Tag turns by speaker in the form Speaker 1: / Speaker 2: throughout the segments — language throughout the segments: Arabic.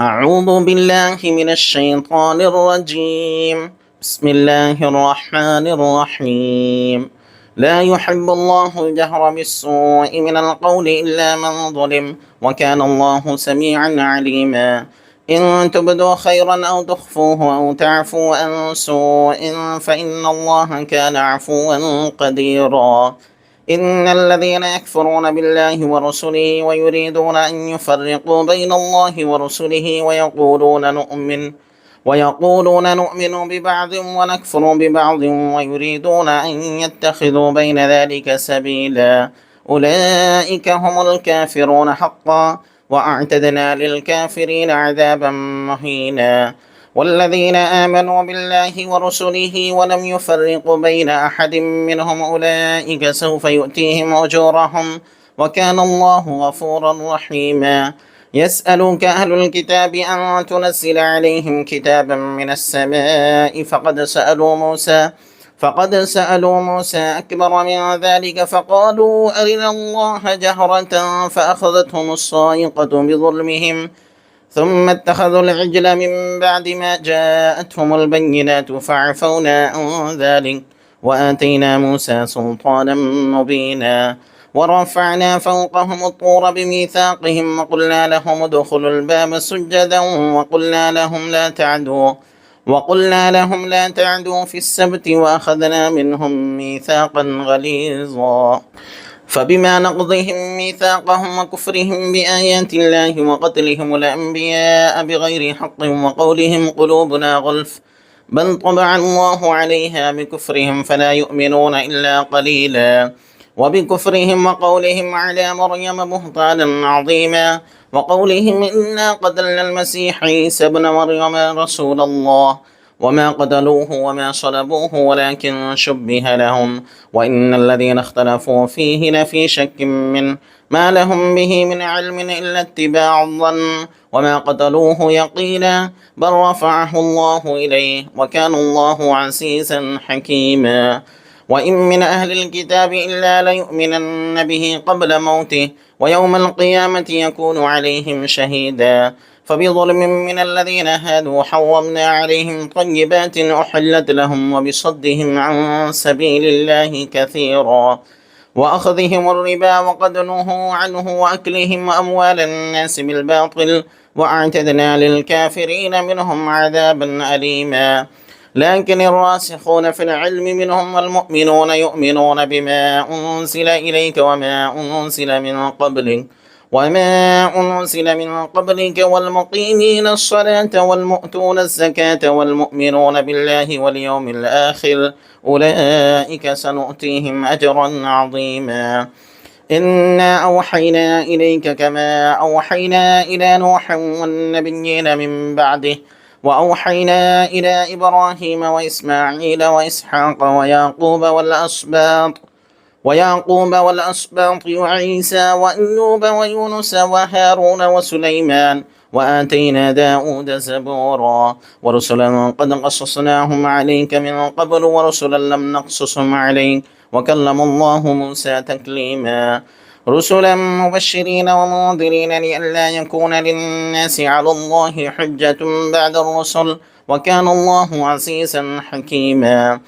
Speaker 1: أعوذ بالله من الشيطان الرجيم. بسم الله الرحمن الرحيم. لا يحب الله الجهر بالسوء من القول إلا من ظلم، وكان الله سميعا عليما. إن تبدوا خيرا أو تخفوه أو تعفوا عن سوء فإن الله كان عفوا قديرا. إن الذين يكفرون بالله ورسله ويريدون أن يفرقوا بين الله ورسله ويقولون نؤمن ببعض ونكفر ببعض ويريدون أن يتخذوا بين ذلك سبيلا. أولئك هم الكافرون حقا، وأعتدنا للكافرين عذابا مهينا. والذين آمنوا بالله ورسله ولم يفرقوا بين أحد منهم أولئك سوف يؤتيهم أجورهم، وكان الله غفورا رحيما. يسألك أهل الكتاب أن تنزل عليهم كتابا من السماء فقد سألوا موسى أكبر من ذلك فقالوا أرنا الله جهرة فأخذتهم الصاعقة بظلمهم، ثم اتخذوا العجل من بعد ما جاءتهم البينات فعفونا عن ذلك وآتينا موسى سلطانا مبينا. ورفعنا فوقهم الطور بميثاقهم وقلنا لهم ادخلوا الباب سجدا وقلنا لهم لا تعدوا في السبت وأخذنا منهم ميثاقا غليظا. فبما نقضهم ميثاقهم وكفرهم بآيات الله وقتلهم الأنبياء بغير حق وقولهم قلوبنا غلف، بل طبع الله عليها بكفرهم فلا يؤمنون إلا قليلا. وبكفرهم وقولهم على مريم بهتانا عظيما، وقولهم إنا قتلنا المسيح عيسى ابن مريم رسول الله، وما قتلوه وما صلبوه ولكن شبه لهم، وإن الذين اختلفوا فيه لفي شك منه، ما لهم به من علم إلا اتباع الظن، وما قتلوه يقينا، بل رفعه الله إليه، وكان الله عزيزا حكيما. وإن من أهل الكتاب إلا ليؤمنن به قبل موته، ويوم القيامة يكون عليهم شهيدا. فبظلم من الذين هادوا حرمنا عليهم طيبات أحلت لهم، وبصدهم عن سبيل الله كثيرا، وأخذهم الربا وقد نهوا عنه، وأكلهم أموال الناس بالباطل، وأعتدنا للكافرين منهم عذابا أليما. لكن الراسخون في العلم منهم والمؤمنون يؤمنون بما أنزل إليك وما أنزل من قبلك والمقيمين الصلاة والمؤتون الزكاة والمؤمنون بالله واليوم الآخر، أولئك سنؤتيهم أجرا عظيما. إنا أوحينا إليك كما أوحينا إلى نوح والنبيين من بعده، وأوحينا إلى إبراهيم وإسماعيل وإسحاق ويعقوب والأسباط وعيسى وأيوب ويونس وهارون وسليمان، وآتينا داود زبورا. ورسلا قد قصصناهم عليك من قبل، ورسلا لم نقصصهم عليك، وكلم الله موسى تكليما. رسلا مبشرين ومنذرين لئلا يكون للناس على الله حجة بعد الرسل، وكان الله عزيزا حكيما.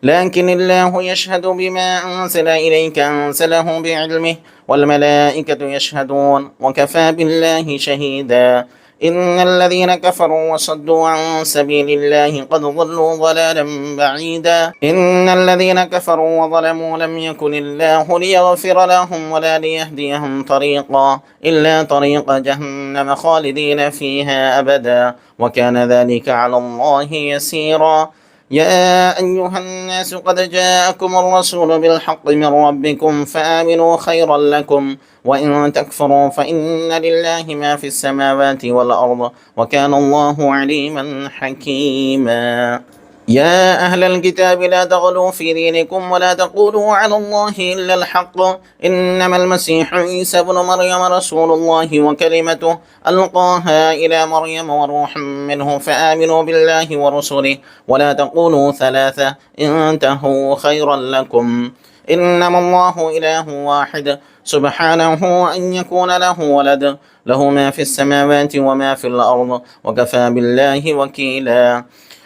Speaker 1: لكن الله يشهد بما أنزل إليك أنزله بعلمه، والملائكة يشهدون، وكفى بالله شهيدا. إن الذين كفروا وصدوا عن سبيل الله قد ضلوا ضلالا بعيدا. إن الذين كفروا وظلموا لم يكن الله ليغفر لهم ولا ليهديهم طريقا إلا طريق جهنم خالدين فيها أبدا، وكان ذلك على الله يسيرا. يا أيها الناس قد جاءكم الرسول بالحق من ربكم فآمنوا خيرا لكم، وإن تكفروا فإن لله ما في السماوات والأرض، وكان الله عليما حكيما. يا أهل الكتاب لا تغلوا في دينكم ولا تقولوا على الله إلا الحق، إنما المسيح عيسى ابن مريم رسول الله وكلمته ألقاها إلى مريم وروح منه، فآمنوا بالله ورسله ولا تقولوا ثلاثة، انتهوا خيرا لكم. إنما الله إله واحد سبحانه أن يكون له ولد، له ما في السماوات وما في الأرض، وكفى بالله وكيلا.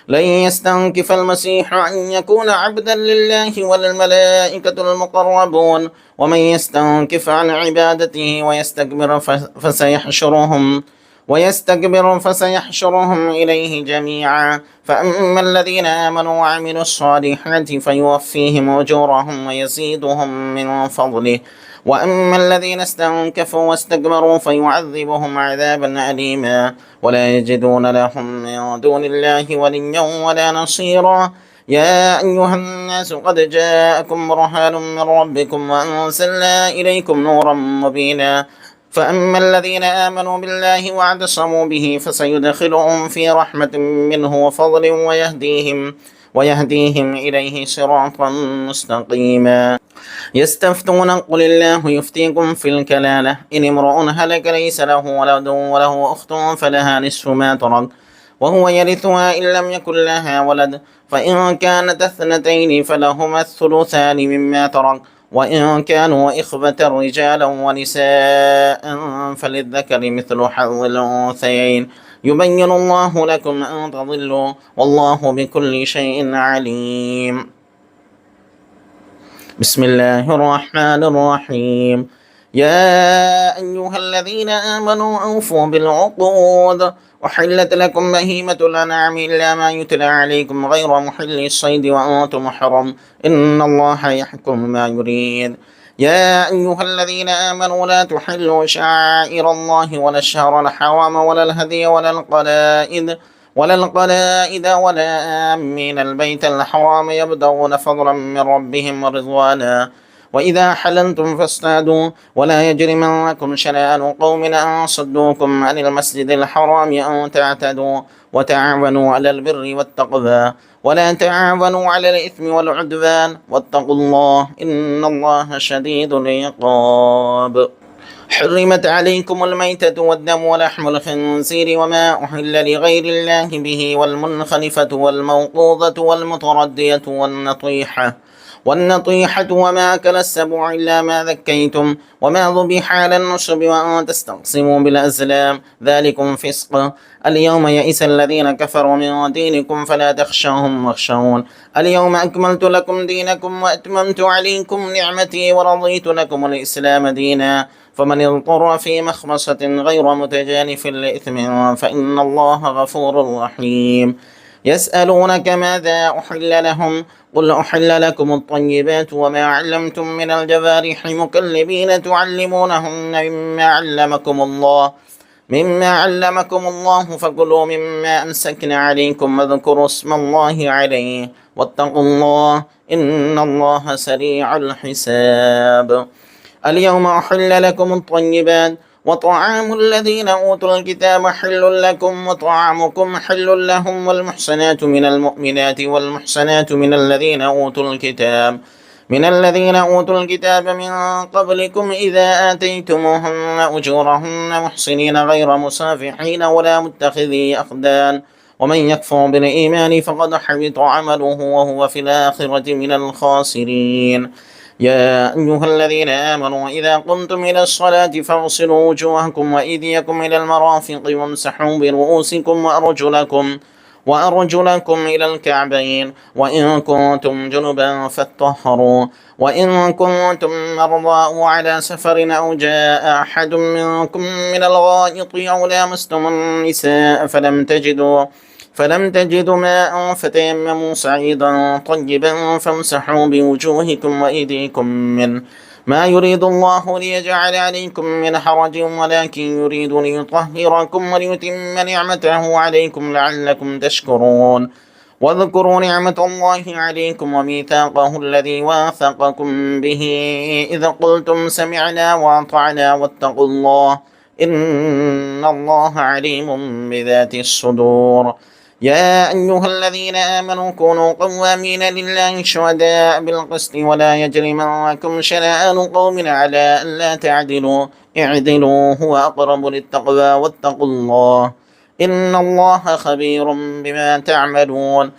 Speaker 1: لن يستنكف المسيح أن يكون عبدا لله والملائكة المقربون، ومن يستنكف عن عبادته ويستكبر فسيحشرهم إليه جميعا. فأما الذين آمنوا وعملوا الصالحات فيوفيهم أجورهم ويزيدهم من فضله، وأما الذين استنكفوا واستكبروا فيعذبهم عذابا أليما، ولا يجدون لهم من دون الله وليا ولا نصيرا. يا أيها الناس قد جاءكم برهان من ربكم وأنزلنا إليكم نورا مبينا. فأما الذين آمنوا بالله واعتصموا به فسيدخلهم في رحمة منه وفضل ويهديهم إليه صراطا مستقيما. يستفتون قل الله يفتيكم في الكلالة، إن امرؤ هلك ليس له ولد وله أخت فلها نصف ما ترك وهو يرثها إن لم يكن لها ولد، فإن كانت اثنتين فلهما الثلثان مما ترك، وإن كانوا إخوة رجالا ونساء فللذكر مثل حظ الأنثيين. يبين الله لكم أن تضلوا والله بكل شيء عليم. بسم الله الرحمن الرحيم. يا أيها الذين آمنوا أوفوا بالعقود، أحلت لكم بهيمة الأنعام إلا ما يتلى عليكم غير محل الصيد وأنتم حرم، إن الله يحكم ما يريد. يا أيها الذين آمنوا لا تحلوا شعائر الله ولا الشهر الحرام ولا الهدي ولا القلائد ولا آمين البيت الحرام يبتغون فضلا من ربهم ورضوانا. وإذا حللتم فاصطادوا ولا يجرمنكم شنآن قوم أن صدوكم عن المسجد الحرام أن تعتدوا، وتعاونوا على البر والتقوى ولا تعاونوا على الإثم والعدوان، واتقوا الله إن الله شديد العقاب. حرمت عليكم الميتة والدم ولحم الخنزير وما أحل لغير الله به والمنخنفة والموقوذة والمتردية والنطيحة وما أكل السبع إلا ما ذكيتم وما ذبح على النصب وأن تستقسموا بالأزلام ذلكم فسق. اليوم يئس الذين كفروا من دينكم فلا تخشوهم واخشون. اليوم أكملت لكم دينكم وأتممت عليكم نعمتي ورضيت لكم الإسلام دينا، فمن اضطر في مخمصة غير متجانف لإثم فإن الله غفور رحيم. يسألونك ماذا أحل لهم، قل أحل لكم الطيبات وما علمتم من الجوارح مكلبين تعلمونهن مما علمكم الله فكلوا مما أمسكن عليكم واذكروا اسم الله عليه واتقوا الله إن الله سريع الحساب. اليوم أحل لكم الطيبات وطعام الذين أوتوا الكتاب حل لكم وطعامكم حل لهم، والمحصنات من المؤمنات والمحصنات من الذين أوتوا الكتاب من قبلكم إذا آتيتموهن أجورهن محصنين غير مسافحين ولا متخذي أخدان، ومن يكفر بالإيمان فقد حبط عمله وهو في الآخرة من الخاسرين. يا أيها الذين آمنوا إذا قمتم إلى الصلاة فاغسلوا وجوهكم وأيديكم إلى المرافق وامسحوا برؤوسكم وأرجلكم إلى الكعبين، وإن كنتم جنبا فاطهروا، وإن كنتم مرضى أو على سفر أو جاء أحد منكم من الغائط أو لامستم النساء فلم تجدوا ماء فتيمموا صعيدا طيبا فامسحوا بوجوهكم وأيديكم منه، ما يريد الله ليجعل عليكم من حرج ولكن يريد ليطهركم وليتم نعمته عليكم لعلكم تشكرون. واذكروا نعمة الله عليكم وميثاقه الذي واثقكم به إذ قلتم سمعنا وأطعنا واتقوا الله إن الله عليم بذات الصدور. يا أيها الذين آمنوا كونوا قوامين لله شهداء بالقسط ولا يجرمنكم شنآن قوم على ألا تعدلوا اعدلوا هو أقرب للتقوى واتقوا الله إن الله خبير بما تعملون.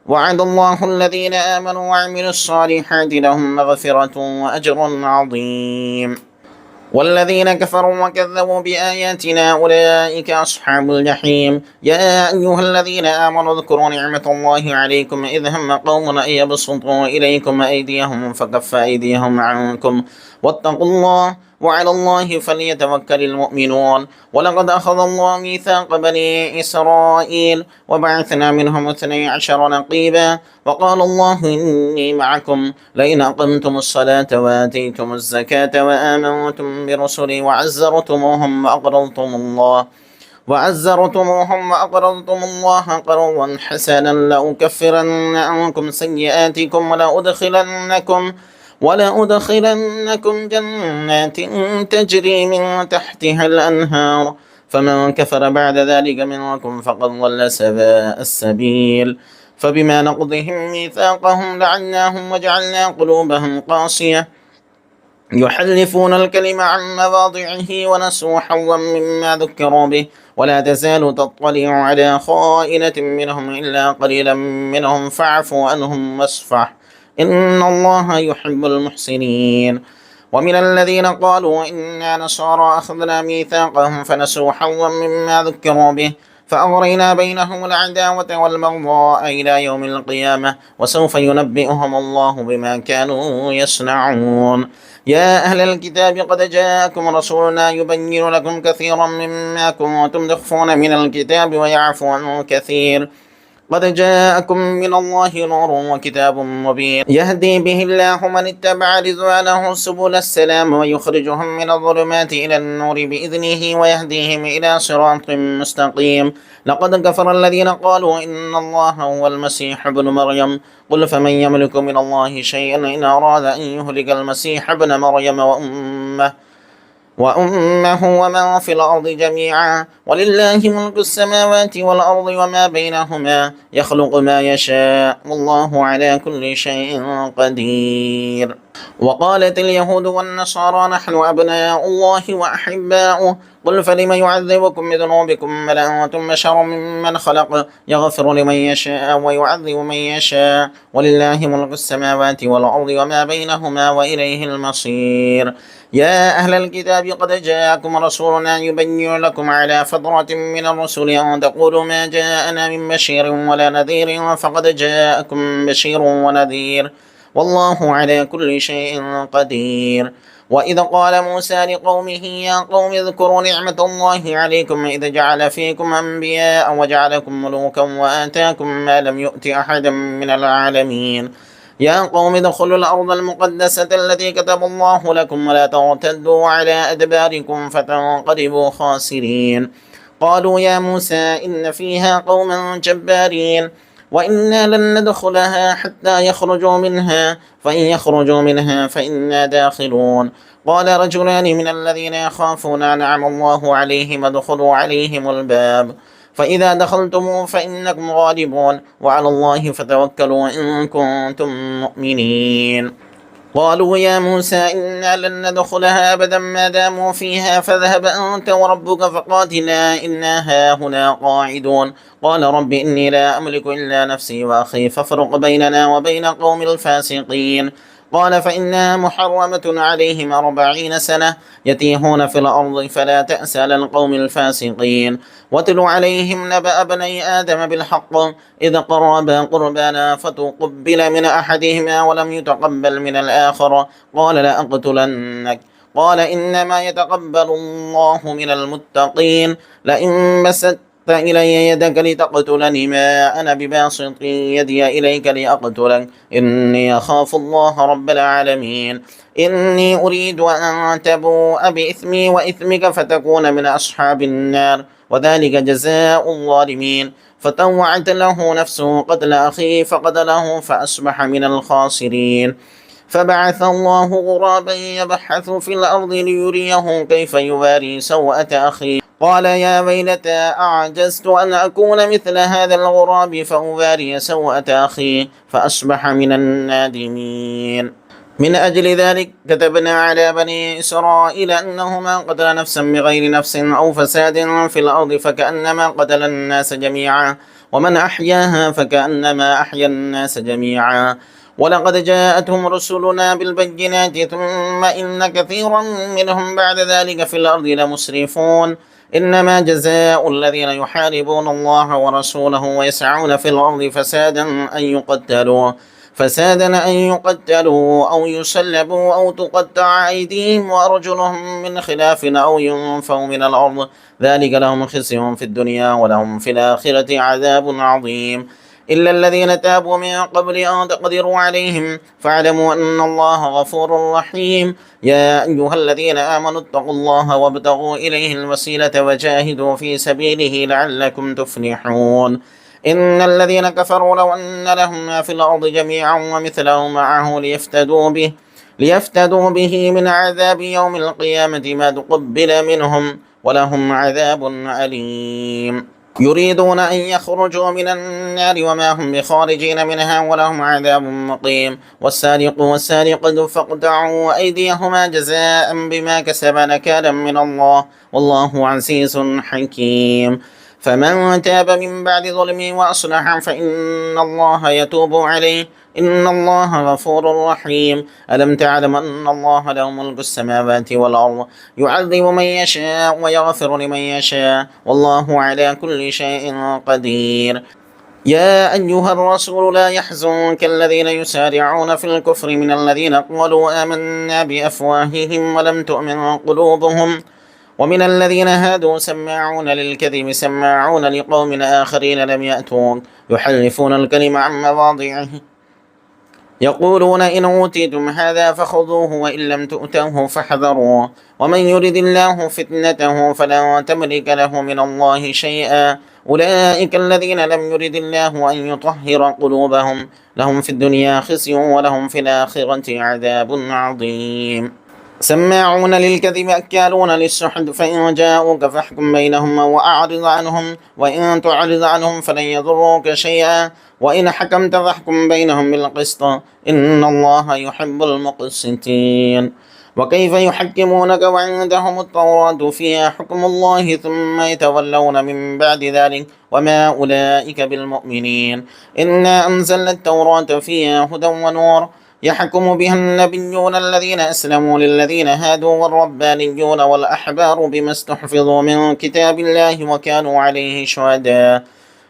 Speaker 1: وعد الله الذين آمنوا وعملوا الصالحات لهم مغفرة وأجر عظيم. والذين كفروا وكذبوا بآياتنا أولئك أصحاب الجحيم. يا أيها الذين آمنوا اذكروا نعمة الله عليكم إذ هم قوم أن يبسطوا إليكم أيديهم فكف أيديهم عنكم واتقوا الله وعلى الله فليتوكل المؤمنون. ولقد أخذ الله ميثاق بني إسرائيل وبعثنا منهم 12 نقيبا وقال الله إني معكم لئن أقمتم الصلاة وآتيتم الزكاة وآمنتم برسلي وعزرتموهم وأقرضتم الله قرضا حسنا لأكفرن عنكم سيئاتكم ولأدخلنكم جنات تجري من تحتها الأنهار فمن كفر بعد ذلك منكم فقد ضل سواء السبيل. فبما نقضهم ميثاقهم لعناهم وجعلنا قلوبهم قاسية يحرفون الكلم عن مواضعه ونسوا حظا مما ذكروا به ولا تزال تطلع على خائنة منهم إلا قليلا منهم فاعف عنهم واصفح إن الله يحب المحسنين. ومن الذين قالوا إنا نصارى أخذنا ميثاقهم فنسوا حظا مما ذكروا به فأغرينا بينهم العداوة والبغضاء إلى يوم القيامة وسوف ينبئهم الله بما كانوا يصنعون. يا أهل الكتاب قد جاءكم رسولنا يبين لكم كثيرا مما كنتم تخفون من الكتاب ويعفو عن كثير. قد جاءكم من الله نور وكتاب مبين يهدي به الله من اتبع رضوانه سبل السلام ويخرجهم من الظلمات إلى النور بإذنه ويهديهم إلى صراط مستقيم. لقد كفر الذين قالوا إن الله هو المسيح ابن مريم قل فمن يملك من الله شيئا إن أراد أن يهلك المسيح ابن مريم وأمه ومن في الأرض جميعا ولله ملك السماوات والأرض وما بينهما يخلق ما يشاء والله على كل شيء قدير. وقالت اليهود والنصارى نحن أبناء الله وأحباؤه قل فلم يعذبكم بذنوبكم بل أنتم بشر ممن خلق يغفر لمن يشاء ويعذب من يشاء ولله ملك السماوات والأرض وما بينهما وإليه المصير. يا أهل الكتاب قد جاءكم رسولنا يبين لكم على فترة من الرسل أن تقولوا ما جاءنا من بشير ولا نذير فقد جاءكم بشير ونذير والله على كل شيء قدير. وإذ قال موسى لقومه يا قوم اذكروا نعمة الله عليكم إذ جعل فيكم أنبياء وجعلكم ملوكا وآتاكم ما لم يؤت أحدا من العالمين. يا قوم ادخلوا الأرض المقدسة التي كتب الله لكم ولا ترتدوا على أدباركم فتنقلبوا خاسرين. قالوا يا موسى إن فيها قوما جبارين وإنا لن ندخلها حتى يخرجوا منها فإن يخرجوا منها فإنا داخلون. قال رجلان من الذين يخافون أنعم الله عليهم ادخلوا عليهم الباب فإذا دخلتم فإنكم غالبون وعلى الله فتوكلوا إن كنتم مؤمنين. قالوا يا موسى إنا لن ندخلها أبدا ما داموا فيها فاذهب أنت وربك فقاتلا إنا هاهنا قاعدون. قال رب إني لا أملك إلا نفسي وأخي فافرق بيننا وبين قوم الفاسقين. قال فإنها محرمة عليهم 40 سنة يتيهون في الأرض فلا تأس على القوم الفاسقين. واتل عليهم نبأ بني آدم بالحق إذ قربا قربانا فتقبل من أحدهما ولم يتقبل من الآخر قال لأقتلنك قال إنما يتقبل الله من المتقين لئن بسطت إلي يدك لتقتلني ما أنا بباسط يدي إليك لأقتلك إني أخاف الله رب العالمين. إني أريد أن تبوء بإثمي وإثمك فتكون من أصحاب النار وذلك جزاء الظالمين. فطوعت له نفسه قتل أخيه فقتله فأصبح من الخاسرين. فبعث الله غرابا يبحث في الأرض ليريه كيف يواري سوءة أخيه قال يا ويلتى أعجزت أن أكون مثل هذا الغراب فأواري سوءة أخيه فأصبح من النادمين. من أجل ذلك كتبنا على بني إسرائيل أنه من قتل نفسا بغير نفس أو فساد في الأرض فكأنما قتل الناس جميعا ومن أحياها فكأنما أحيا الناس جميعا. ولقد جاءتهم رسلنا بالبينات ثم إن كثيرا منهم بعد ذلك في الأرض لمسرفون. إنما جزاء الذين يحاربون الله ورسوله ويسعون في الأرض فسادا أن يقتلوا أو يسلبوا أو تقطع أيديهم وأرجلهم من خلاف أو ينفوا من الأرض ذلك لهم خزي في الدنيا ولهم في الآخرة عذاب عظيم. إلا الذين تابوا من قبل أن تقدروا عليهم فاعلموا أن الله غفور رحيم. يا أيها الذين آمنوا اتقوا الله وابتغوا إليه الوسيلة وجاهدوا في سبيله لعلكم تفلحون. إن الذين كفروا لو أن لهم ما في الأرض جميعا ومثله معه ليفتدوا به من عذاب يوم القيامة ما تقبل منهم ولهم عذاب أليم. يريدون أن يخرجوا من النار وما هم بخارجين منها ولهم عذاب مقيم. والسارق والسارقة فاقطعوا أيديهما جزاء بما كسبا نكالا من الله والله عزيز حكيم. فمن تاب من بعد ظلمه وأصلح فإن الله يتوب عليه إن الله غفور رحيم. ألم تعلم أن الله له ملك السماوات والأرض يعذب من يشاء ويغفر لمن يشاء والله على كل شيء قدير. يا أيها الرسول لا يحزنك الذين يسارعون في الكفر من الذين قالوا آمنا بأفواههم ولم تؤمن قلوبهم ومن الذين هادوا سماعون للكذب سماعون لقوم آخرين لم يأتوك يحرفون الكلم عن مواضعه يقولون إن أوتيتم هذا فخذوه وإن لم تؤتوه فاحذروا ومن يرد الله فتنته فلا تملك له من الله شيئا. أولئك الذين لم يرد الله أن يطهر قلوبهم لهم في الدنيا خزي ولهم في الآخرة عذاب عظيم. سماعون للكذب أكالون للسحت فإن جاءوك فاحكم بينهم وأعرض عنهم وإن تعرض عنهم فلن يضروك شيئا وإن حكمت فاحكم بينهم بالقسط إن الله يحب المقسطين. وكيف يحكمونك وعندهم التوراة فيها حكم الله ثم يتولون من بعد ذلك وما أولئك بالمؤمنين. إنا أنزلنا التوراة فيها هدى ونور يحكم بها النبيون الذين أسلموا للذين هادوا والربانيون والأحبار بما استحفظوا من كتاب الله وكانوا عليه شهداء.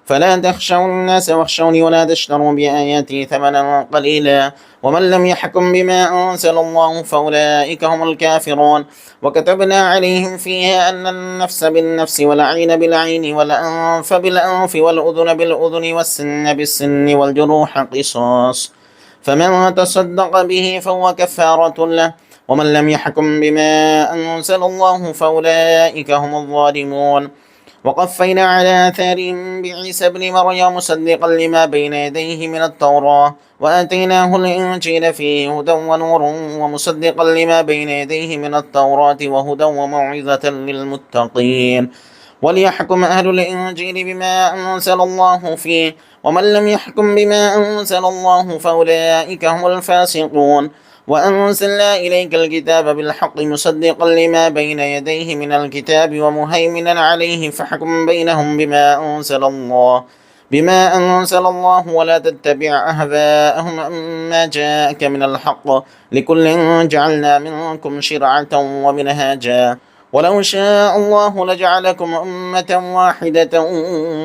Speaker 1: فلا تخشوا الناس واخشوني ولا تشتروا بآياتي ثمنا قليلا ومن لم يحكم بما أنزل الله فأولئك هم الكافرون. وكتبنا عليهم فيها أن النفس بالنفس والعين بالعين والأنف بالأنف والأذن بالأذن والسن بالسن والجروح قصاص فمن تصدق به فهو كفارة له ومن لم يحكم بما أنزل الله فأولئك هم الظالمون. وقفينا على آثارهم بعيسى ابن مريم مصدقا لما بين يديه من التوراة وآتيناه الإنجيل فيه هدى ونور ومصدقا لما بين يديه من التوراة وهدى وموعظة للمتقين. وليحكم أهل الإنجيل بما أنزل الله فيه ومن لم يحكم بما أنزل الله فأولئك هم الفاسقون. وأنزلنا إليك الكتاب بالحق مصدقا لما بين يديه من الكتاب ومهيمنا عليه فاحكم بينهم بما أنزل الله ولا تتبع أهواءهم عما جاءك من الحق لكل جعلنا منكم شرعة ومنهاجا ولو شاء الله لجعلكم أمة واحدة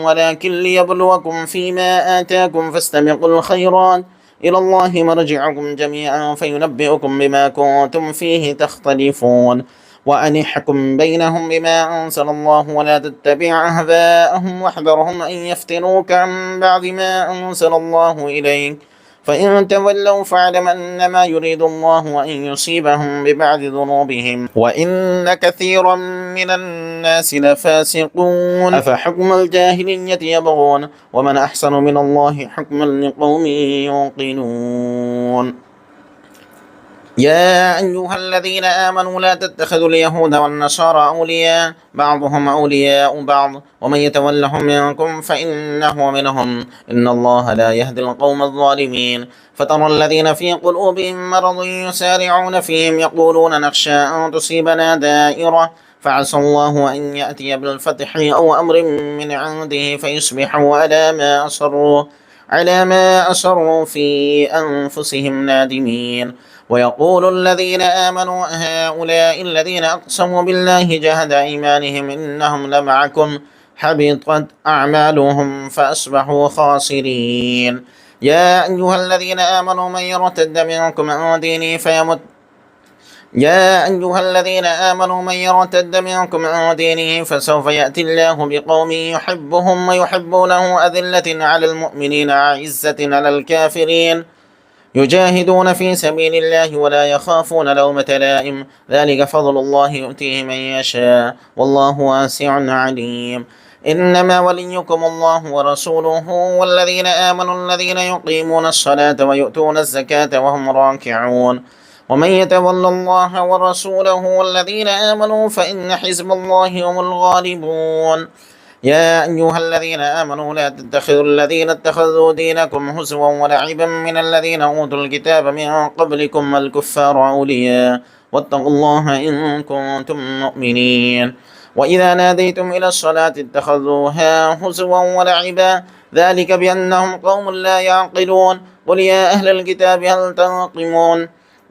Speaker 1: ولكن ليبلوكم فيما آتاكم فاستبقوا الخيرات إلى الله مرجعكم جميعا فينبئكم بما كنتم فيه تختلفون. وأن احكم بينهم بما أنزل الله ولا تتبع أهواءهم واحذرهم أن يفتنوك عن بعد ما أنزل الله إليك فإن تولوا فاعلم أنما يريد الله أن يصيبهم ببعض ذنوبهم وإن كثيرا من الناس لفاسقون. أفحكم الجاهلية يبغون ومن أحسن من الله حكما لقوم يوقنون. يا أيها الذين آمنوا لا تتخذوا اليهود والنصارى أولياء بعضهم أولياء بعض ومن يتولهم منكم فإنه منهم إن الله لا يهدي القوم الظالمين فترى الذين في قلوبهم مرض يسارعون فيهم يقولون نخشى أن تصيبنا دائرة فعسى الله أن يأتي بالفتح أو أمر من عنده فيصبحوا على ما أسروا في أنفسهم نادمين ويقول الذين آمنوا هؤلاء الذين أقسموا بالله جهد أيمانهم إنهم لمعكم حبطت أعمالهم فأصبحوا خاسرين يا أيها الذين آمنوا من يرتد منكم عن دينه فيمت يا أيها الذين آمنوا من يرتد منكم عن دينه فسوف يأتي الله بقوم يحبهم ويحبونه أذلة على المؤمنين أعزة على الكافرين يجاهدون في سبيل الله ولا يخافون لومة لائم ذلك فضل الله يؤتيه من يشاء والله واسع عليم إنما وليكم الله ورسوله والذين آمنوا الذين يقيمون الصلاة ويؤتون الزكاة وهم راكعون ومن يتول الله ورسوله والذين آمنوا فإن حزب الله هم الغالبون يا أيها الذين آمنوا لا تتخذوا الذين اتخذوا دينكم هزوا ولعبا من الذين أوتوا الكتاب من قبلكم والكفار أولياء واتقوا الله إن كنتم مؤمنين وإذا ناديتم إلى الصلاة اتخذوها هزوا ولعبا ذلك بأنهم قوم لا يعقلون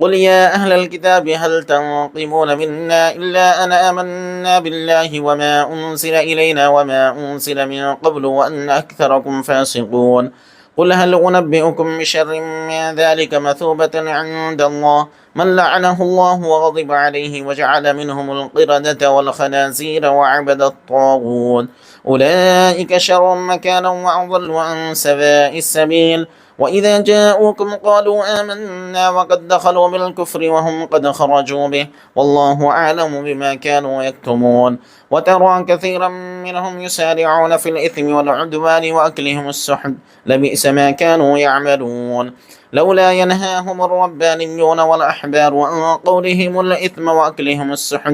Speaker 1: قل يا أهل الكتاب هل تنقمون منا إلا أن آمنا بالله وما أنزل إلينا وما أنزل من قبل وأن أكثركم فاسقون قل هل أنبئكم بشر من ذلك مثوبة عند الله من لعنه الله وغضب عليه وجعل منهم القردة والخنازير وعبد الطاغوت أولئك شر مكانا وأضل عن سواء السبيل وإذا جاءوكم قالوا آمنا وقد دخلوا بالكفر وهم قد خرجوا به والله أعلم بما كانوا يكتمون وترى كثيرا منهم يسارعون في الإثم والعدوان وأكلهم السحت لبئس ما كانوا يعملون لولا ينهاهم الربانيون والأحبار عن قولهم الإثم وأكلهم السحت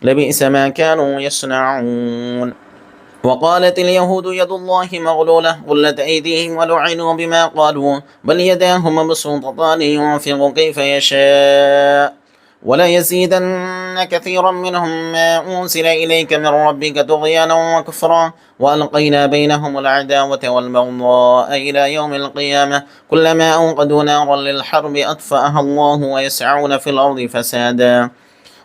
Speaker 1: لبئس ما كانوا يصنعون وقالت اليهود يد الله مغلولة غلت أيديهم ولعنوا بما قالوا بل يداه مبسوطتان ينفق كيف يشاء ولا يزيدن كثيرا منهم ما أنزل إليك من ربك طغيانا وكفرا وألقينا بينهم العداوة والبغضاء إلى يوم القيامة كلما أوقدوا نارا للحرب أطفأها الله ويسعون في الأرض فسادا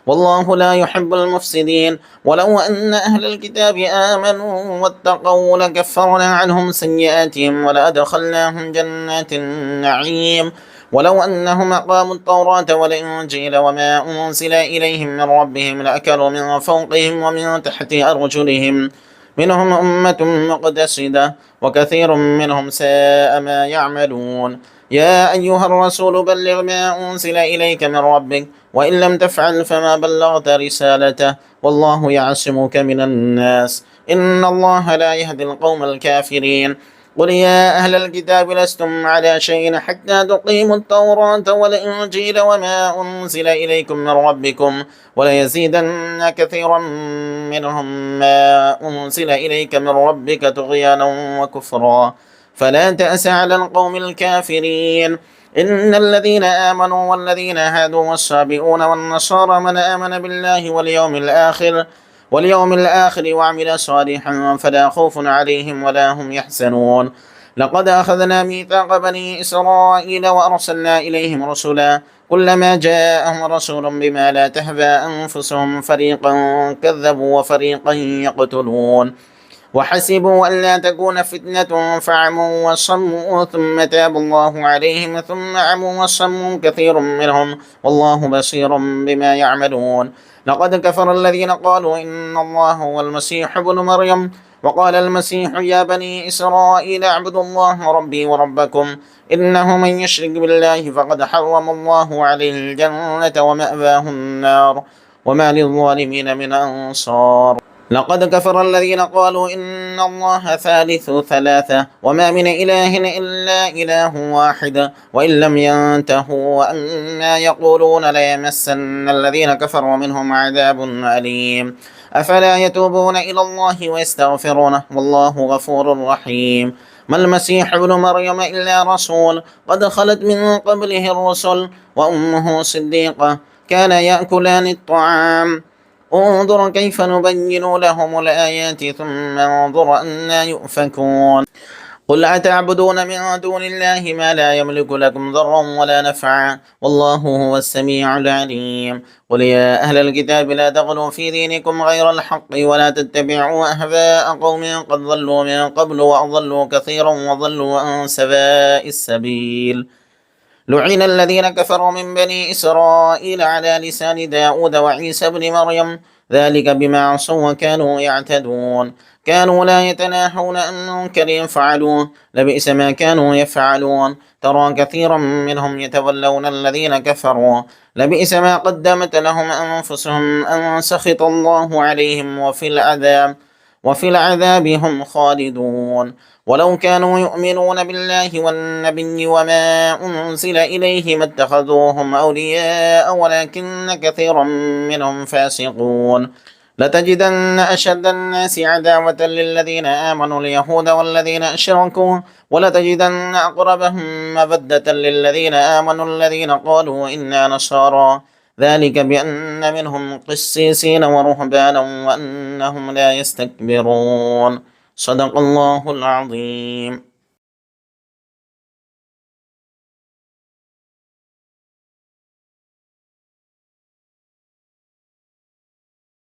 Speaker 1: والله لا يحب المفسدين ولو أن أهل الكتاب آمنوا واتقوا لكفرنا عنهم سيئاتهم ولأدخلناهم جنات النعيم ولو أنهم أقاموا التوراة والإنجيل وما أنزل إليهم من ربهم لأكلوا من فوقهم ومن تحت أرجلهم منهم أمة مقتصدة وكثير منهم ساء ما يعملون يا أيها الرسول بلغ ما أنزل إليك من ربك وإن لم تفعل فما بلغت رسالته والله يعصمك من الناس إن الله لا يهدي القوم الكافرين قل يا أهل الكتاب لستم على شيء حتى تقيموا التوراة والإنجيل وما أنزل إليكم من ربكم وليزيدن كثيرا منهم ما أنزل إليك من ربك طغيانا وكفرا فلا تأس على القوم الكافرين إن الذين آمنوا والذين هادوا والسابئون والنصارى من آمن بالله واليوم الآخر وعمل صالحا فلا خوف عليهم ولا هم يحزنون لقد أخذنا ميثاق بني إسرائيل وأرسلنا إليهم رسلا كلما جاءهم رسول بما لا تهوى أنفسهم فريقا كذبوا وفريقا يقتلون وحسبوا أن لا تكون فتنة فعموا وصموا ثم تاب الله عليهم ثم عموا وصموا كثير منهم والله بصير بما يعملون لقد كفر الذين قالوا إن الله هو المسيح ابن مريم وقال المسيح يا بني إسرائيل اعبدوا الله ربي وربكم إنه من يشرك بالله فقد حرم الله عليه الجنة ومأواه النار وما للظالمين من أنصار لقد كفر الذين قالوا إن الله ثالث ثلاثة وما من إله إلا إله واحد وإن لم ينتهوا وأما يقولون ليمسن الذين كفروا منهم عذاب أليم أفلا يتوبون إلى الله ويستغفرونه والله غفور رحيم. ما المسيح ابن مريم إلا رسول قد خلت من قبله الرسل وأمه صديقة كان يأكلان الطعام انظر كيف نبين لهم الآيات ثم انظر أنا يؤفكون. قل أتعبدون من دون الله ما لا يملك لكم ضرا ولا نفعا والله هو السميع العليم. قل يا أهل الكتاب لا تغلوا في دينكم غير الحق ولا تتبعوا أهواء قوم قد ضلوا من قبل وأضلوا كثيرا وضلوا عن سواء السبيل. لعن الذين كفروا من بني إسرائيل على لسان داود وعيسى بن مريم ذلك بما عصوا وكانوا يعتدون كانوا لا يتناهون عن منكر يفعلوه لبئس ما كانوا يفعلون ترى كثيرا منهم يتولون الذين كفروا لبئس ما قدمت لهم أنفسهم أن سخط الله عليهم وفي العذاب هم خالدون. ولو كانوا يؤمنون بالله والنبي وما أنزل إليه ما اتخذوهم أولياء ولكن كثيرا منهم فاسقون. لتجدن أشد الناس عداوة للذين آمنوا اليهود والذين أشركوا ولتجدن أقربهم مودة للذين آمنوا الذين قالوا إنا نصارى ذلك بأن منهم قسيسين ورهبانا وأنهم لا يستكبرون. صدق الله العظيم.